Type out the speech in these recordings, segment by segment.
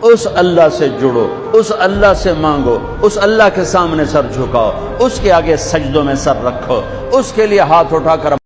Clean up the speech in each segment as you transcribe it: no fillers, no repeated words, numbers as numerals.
उस अल्लाह से जुड़ो, उस अल्लाह से मांगो, उस अल्लाह के सामने सर झुकाओ, उसके आगे सजदों में सर रखो, उसके लिए हाथ उठाकर।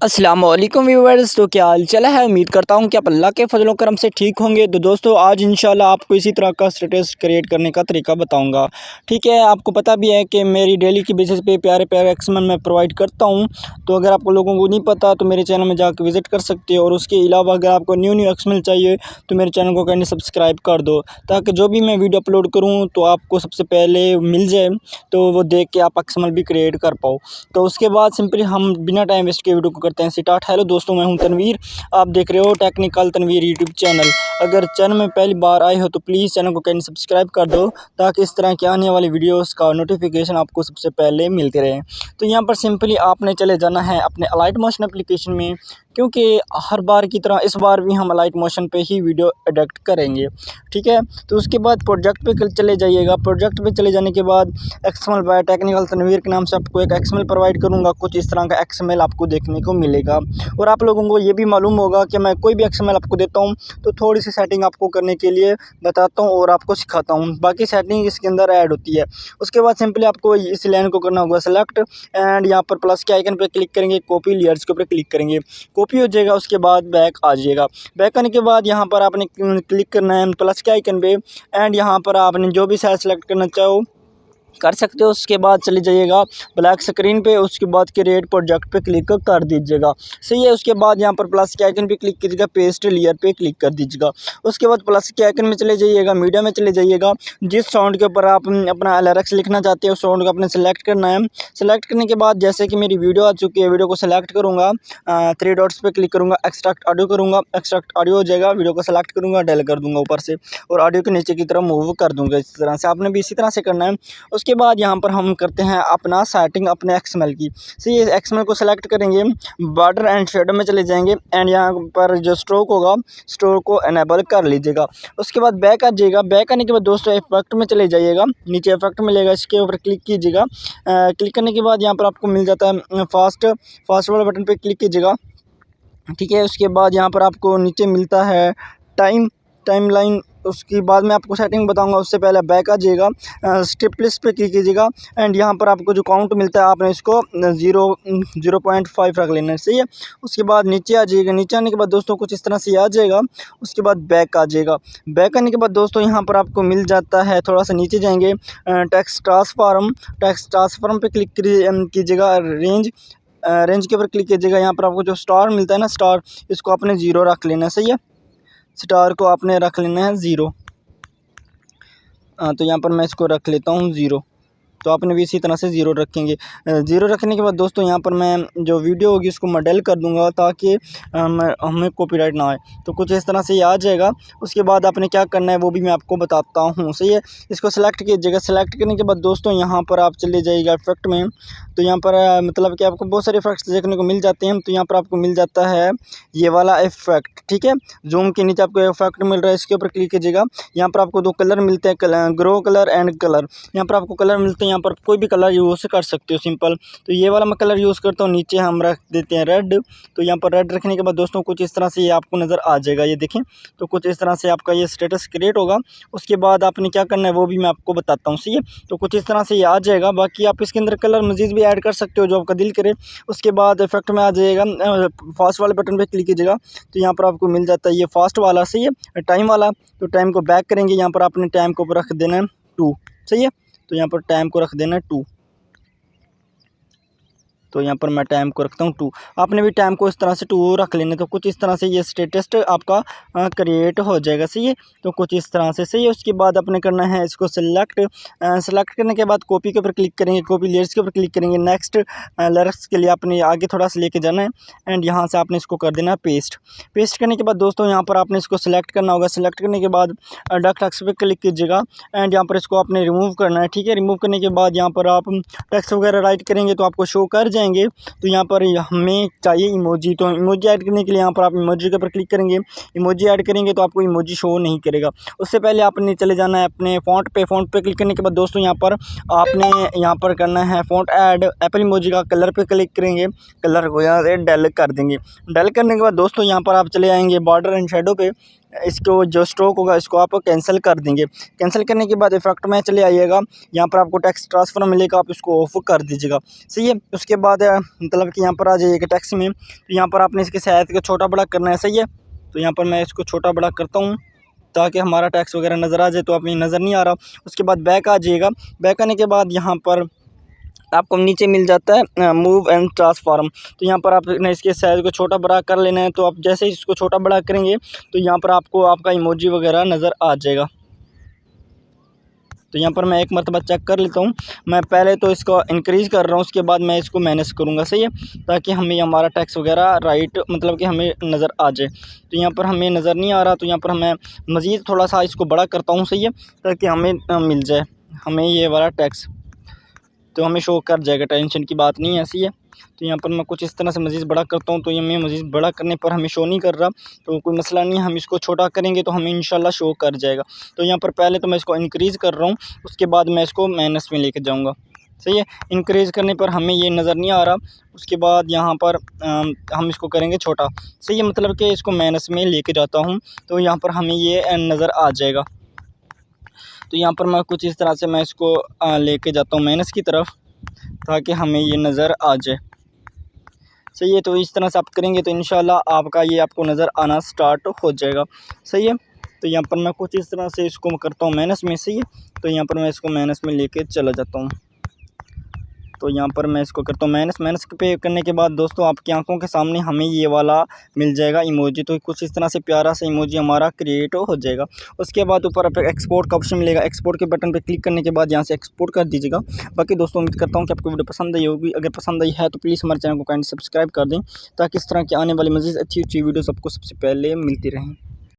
अस्सलामुअलैकुम व्यूअर्स, तो क्या हाल चला है। उम्मीद करता हूँ कि आप अल्लाह के फजलो करम से ठीक होंगे। तो दोस्तों आज इंशाल्लाह आपको इसी तरह का स्टेटस क्रिएट करने का तरीका बताऊंगा। ठीक है, आपको पता भी है कि मेरी डेली की बेसिस पे प्यारे प्यारे एक्सएमएल मैं प्रोवाइड करता हूँ। तो अगर आपको लोगों को नहीं पता तो मेरे चैनल में जाकर विज़िट कर सकते हो। और उसके अलावा अगर आपको न्यू एक्सएमएल चाहिए तो मेरे चैनल को कहने सब्सक्राइब कर दो, ताकि जो भी मैं वीडियो अपलोड करूँ तो आपको सबसे पहले मिल जाए, तो वो देख के आप एक्सएमएल भी क्रिएट कर पाओ। तो उसके बाद सिंपली हम बिना टाइम वेस्ट के वीडियो को करते हैं स्टार्ट। हेलो दोस्तों, मैं हूं तनवीर, आप देख रहे हो टेक्निकल तनवीर यूट्यूब चैनल। अगर चैनल में पहली बार आए हो तो प्लीज़ चैनल को कैसे सब्सक्राइब कर दो, ताकि इस तरह के आने वाली वीडियोस का नोटिफिकेशन आपको सबसे पहले मिलते रहे। तो यहाँ पर सिंपली आपने चले जाना है अपने अलाइट मोशन एप्लीकेशन में, क्योंकि हर बार की तरह इस बार भी हम अलाइट मोशन पे ही वीडियो एडिट करेंगे। ठीक है, तो उसके बाद प्रोजेक्ट पे चले जाइएगा। प्रोजेक्ट पे चले जाने के बाद एक्सएमएल बाय टेक्निकल तनवीर के नाम से आपको एक एक्सएमएल प्रोवाइड करूँगा। कुछ इस तरह का एक्सएमएल आपको देखने को मिलेगा। और आप लोगों को ये भी मालूम होगा कि मैं कोई भी एक्सएमएल आपको देता हूँ तो थोड़ी सी सेटिंग आपको करने के लिए बताता हूँ और आपको सिखाता हूँ। बाकी सेटिंग इसके अंदर ऐड होती है। उसके बाद सिंपली आपको इस लाइन को करना होगा सेलेक्ट, एंड यहाँ पर प्लस के आइकन पर क्लिक करेंगे, कॉपी लेयर्स के ऊपर क्लिक करेंगे, कॉपी हो जाएगा। उसके बाद बैक आ जाइएगा। बैक आने के बाद यहाँ पर आपने क्लिक करना है प्लस के आइकन पे, एंड यहाँ पर आपने जो भी साइज सेलेक्ट करना चाहो कर सकते हो। उसके बाद चले जाइएगा ब्लैक स्क्रीन पे, उसके बाद क्रिएट प्रोजेक्ट पे क्लिक कर दीजिएगा। सही है, उसके बाद यहाँ पर प्लस के आइकन पे क्लिक कीजिएगा, पेस्ट लेयर पे क्लिक कर दीजिएगा। उसके बाद प्लस के आइकन में चले जाइएगा, मीडिया में चले जाइएगा। जिस साउंड के ऊपर आप अपना लिरिक्स लिखना चाहते हो साउंड को आपने सेलेक्ट करना है। सेलेक्ट करने के बाद जैसे कि मेरी वीडियो आ चुकी है, वीडियो को सेलेक्ट करूँगा, 3 डॉट्स पे क्लिक करूँगा, एक्सट्रैक्ट ऑडियो करूँगा, एक्सट्रैक्ट ऑडियो हो जाएगा। वीडियो को सेलेक्ट करूँगा, डेल कर दूँगा ऊपर से, और ऑडियो के नीचे की तरफ मूव कर दूँगा। इस तरह से आपने भी इसी तरह से करना है। उसके बाद यहाँ पर हम करते हैं अपना सेटिंग अपने एक्सएमएल की। सही है, एक्सएमएल को सेलेक्ट करेंगे, बॉर्डर एंड शेडो में चले जाएंगे, एंड यहाँ पर जो स्ट्रोक होगा स्ट्रोक को एनेबल कर लीजिएगा। उसके बाद बैक आ जाइएगा। बैक आने के बाद दोस्तों इफेक्ट में चले जाइएगा, नीचे इफेक्ट मिलेगा, इसके ऊपर क्लिक कीजिएगा। क्लिक करने के बाद यहाँ पर आपको मिल जाता है फास्ट वाला बटन पे क्लिक कीजिएगा। ठीक है, उसके बाद यहाँ पर आपको नीचे मिलता है टाइमलाइन। उसके बाद मैं आपको सेटिंग बताऊंगा, उससे पहले बैक आ जाइएगा, स्ट्रिप लिस्ट पे क्लिक कीजिएगा, एंड यहाँ पर आपको जो काउंट मिलता है आपने इसको 0.5 रख लेना है। सही है, उसके बाद नीचे आ जाइएगा। नीचे आने के बाद दोस्तों कुछ इस तरह से आ जाएगा। उसके बाद बैक आ जाइएगा। बैक आने के बाद दोस्तों यहाँ पर आपको मिल जाता है, थोड़ा सा नीचे जाएंगे, टेक्स्ट ट्रांसफॉर्म पे क्लिक कीजिएगा। रेंज के ऊपर क्लिक कीजिएगा। यहाँ पर आपको जो स्टार मिलता है ना, स्टार, इसको आपने 0 रख लेना है। सही है, स्टार को आपने रख लेना है 0। तो यहाँ पर मैं इसको रख लेता हूँ 0। तो आपने भी इसी तरह से 0 रखेंगे। 0 रखने के बाद दोस्तों यहाँ पर मैं जो वीडियो होगी उसको मॉडल कर दूंगा, ताकि हमें कॉपीराइट ना आए। तो कुछ इस तरह से ये आ जाएगा। उसके बाद आपने क्या करना है वो भी मैं आपको बताता हूँ। सही है, इसको सेलेक्ट कीजिएगा। सेलेक्ट करने के बाद दोस्तों यहाँ पर आप चले जाइएगा इफेक्ट में। तो यहाँ पर मतलब कि आपको बहुत सारे इफेक्ट्स देखने को मिल जाते हैं। तो यहाँ पर आपको मिल जाता है ये वाला इफेक्ट। ठीक है, जूम के नीचे आपको इफेक्ट मिल रहा है, इसके ऊपर क्लिक कीजिएगा। यहाँ पर आपको 2 कलर मिलते हैं, ग्रो कलर एंड कलर। यहाँ पर आपको कलर मिलते हैं, यहाँ पर कोई भी कलर यूज़ कर सकते हो सिंपल। तो ये वाला मैं कलर यूज़ करता हूँ। नीचे हम रख देते हैं रेड। तो यहाँ पर रेड रखने के बाद दोस्तों कुछ इस तरह से ये आपको नज़र आ जाएगा। ये देखें, तो कुछ इस तरह से आपका ये स्टेटस क्रिएट होगा। उसके बाद आपने क्या करना है वो भी मैं आपको बताता हूँ। सही है, तो कुछ इस तरह से ये आ जाएगा। बाकी आप इसके अंदर कलर मजीद भी ऐड कर सकते हो जो आपका दिल करे। उसके बाद इफेक्ट में आ जाइएगा, फास्ट वाले बटन पर क्लिक कीजिएगा। तो यहाँ पर आपको मिल जाता है ये फास्ट वाला। सही है, टाइम वाला। तो टाइम को बैक करेंगे, यहाँ पर आपने टाइम को रख देना है 2। सही है, तो यहाँ पर टाइम को रख देना है 2। तो यहाँ पर मैं टाइम को रखता हूँ 2। आपने भी टाइम को इस तरह से 2 रख लेने। तो कुछ इस तरह से ये स्टेटस आपका क्रिएट हो जाएगा। सही है, तो कुछ इस तरह से। सही है, उसके बाद आपने करना है इसको सेलेक्ट करने के बाद कॉपी के ऊपर क्लिक करेंगे, कॉपी लेयर्स के ऊपर क्लिक करेंगे। नेक्स्ट लिरिक्स के लिए आपने आगे थोड़ा सा लेके जाना है, एंड यहाँ से आपने इसको कर देना है पेस्ट करने के बाद दोस्तों यहाँ पर आपने इसको सेलेक्ट करना होगा। सेलेक्ट करने के बाद डक टेक्स्ट पे क्लिक कीजिएगा, एंड यहाँ पर इसको आपने रिमूव करना है। ठीक है, रिमूव करने के बाद यहाँ पर आप टेक्स्ट वगैरह राइट करेंगे तो आपको शो कर जाएंगे। तो यहाँ पर हमें चाहिए इमोजी। तो इमोजी ऐड करने के लिए यहाँ पर आप इमोजी के ऊपर क्लिक करेंगे। इमोजी ऐड करेंगे तो आपको इमोजी शो नहीं करेगा। उससे पहले आपने चले जाना है अपने फ़ॉन्ट पे क्लिक करने के बाद दोस्तों यहाँ पर आपने यहाँ पर करना है फ़ॉन्ट ऐड एप्पल इमोजी का। कलर पे क्लिक करेंगे, कलर को यहाँ से डल कर देंगे। डल करने के बाद दोस्तों यहाँ पर आप चले आएंगे बॉर्डर एंड शेडो पे। इसको जो स्ट्रोक होगा इसको आप कैंसिल कर देंगे। कैंसिल करने के बाद इफेक्ट में चले आइएगा, यहाँ पर आपको टैक्स ट्रांसफ़र मिलेगा, आप इसको ऑफ कर दीजिएगा। सही है। उसके बाद मतलब कि यहाँ पर आ जाइएगा टैक्स में, तो यहाँ पर आपने इसके साइज़ को छोटा बड़ा करना है। सही है। तो यहाँ पर मैं इसको छोटा बड़ा करता हूँ ताकि हमारा टैक्स वगैरह नज़र आ जाए, तो आप ये नज़र नहीं आ रहा। उसके बाद बैक आ जाइएगा। बैक आने के बाद यहाँ पर आपको नीचे मिल जाता है मूव एंड ट्रांसफॉर्म, तो यहाँ पर आपने इसके साइज़ को छोटा बड़ा कर लेना है। तो आप जैसे ही इसको छोटा बड़ा करेंगे तो यहाँ पर आपको आपका इमोजी वगैरह नज़र आ जाएगा। तो यहाँ पर मैं एक मरतबा चेक कर लेता हूँ। मैं पहले तो इसको इंक्रीज़ कर रहा हूँ, उसके बाद मैं इसको माइनस करूँगा। सही है। ताकि हमें हमारा टैक्स वगैरह राइट मतलब कि हमें नज़र आ जाए। तो यहाँ पर हमें नज़र नहीं आ रहा, तो यहाँ पर मैं मज़ीद थोड़ा सा इसको बड़ा करता हूँ। सही है। ताकि हमें मिल जाए हमें ये वाला टैक्स, तो हमें शो कर जाएगा, टेंशन की बात नहीं है। ऐसी है। तो यहाँ पर मैं कुछ इस तरह से मज़ीद बड़ा करता हूँ, तो ये मैं मज़ीद बड़ा करने पर हमें शो नहीं कर रहा, तो कोई मसला नहीं है। हम इसको छोटा करेंगे तो हमें इंशाल्लाह शो कर जाएगा। तो यहाँ पर पहले तो मैं इसको इंक्रीज़ कर रहा हूँ, उसके बाद मैं इसको माइनस में लेके जाऊँगा। सही है। इंक्रीज़ करने पर हमें ये नज़र नहीं आ रहा, उसके बाद यहाँ पर हम इसको करेंगे छोटा। सही है। मतलब कि इसको माइनस में लेके जाता हूँ, तो यहाँ पर हमें ये नज़र आ जाएगा। तो यहाँ पर मैं कुछ इस तरह से मैं इसको लेके जाता हूँ माइनस की तरफ, ताकि हमें ये नज़र आ जाए। सही है। तो इस तरह से आप करेंगे तो इंशाल्लाह आपका ये आपको नज़र आना स्टार्ट हो जाएगा। सही है। तो यहाँ पर मैं कुछ इस तरह से इसको करता हूँ माइनस में। सही है। तो यहाँ पर मैं इसको माइनस में लेके चला जाता हूँ। तो यहाँ पर मैं इसको करता हूँ माइनस पे करने के बाद दोस्तों आपकी आंखों के सामने हमें ये वाला मिल जाएगा इमोजी। तो कुछ इस तरह से प्यारा सा इमोजी हमारा क्रिएट हो जाएगा। उसके बाद ऊपर आप एक्सपोर्ट का ऑप्शन मिलेगा, एक्सपोर्ट के बटन पे क्लिक करने के बाद यहाँ से एक्सपोर्ट कर दीजिएगा। बाकी दोस्तों उम्मीद करता हूँ कि आपको वीडियो पसंद आई होगी। अगर पसंद आई है तो प्लीज़ हमारे चैनल को काइंडली सब्सक्राइब कर दें, ताकि इस तरह की आने वाली मज़ीद अच्छी वीडियोज़ आपको सबसे पहले मिलती रहें।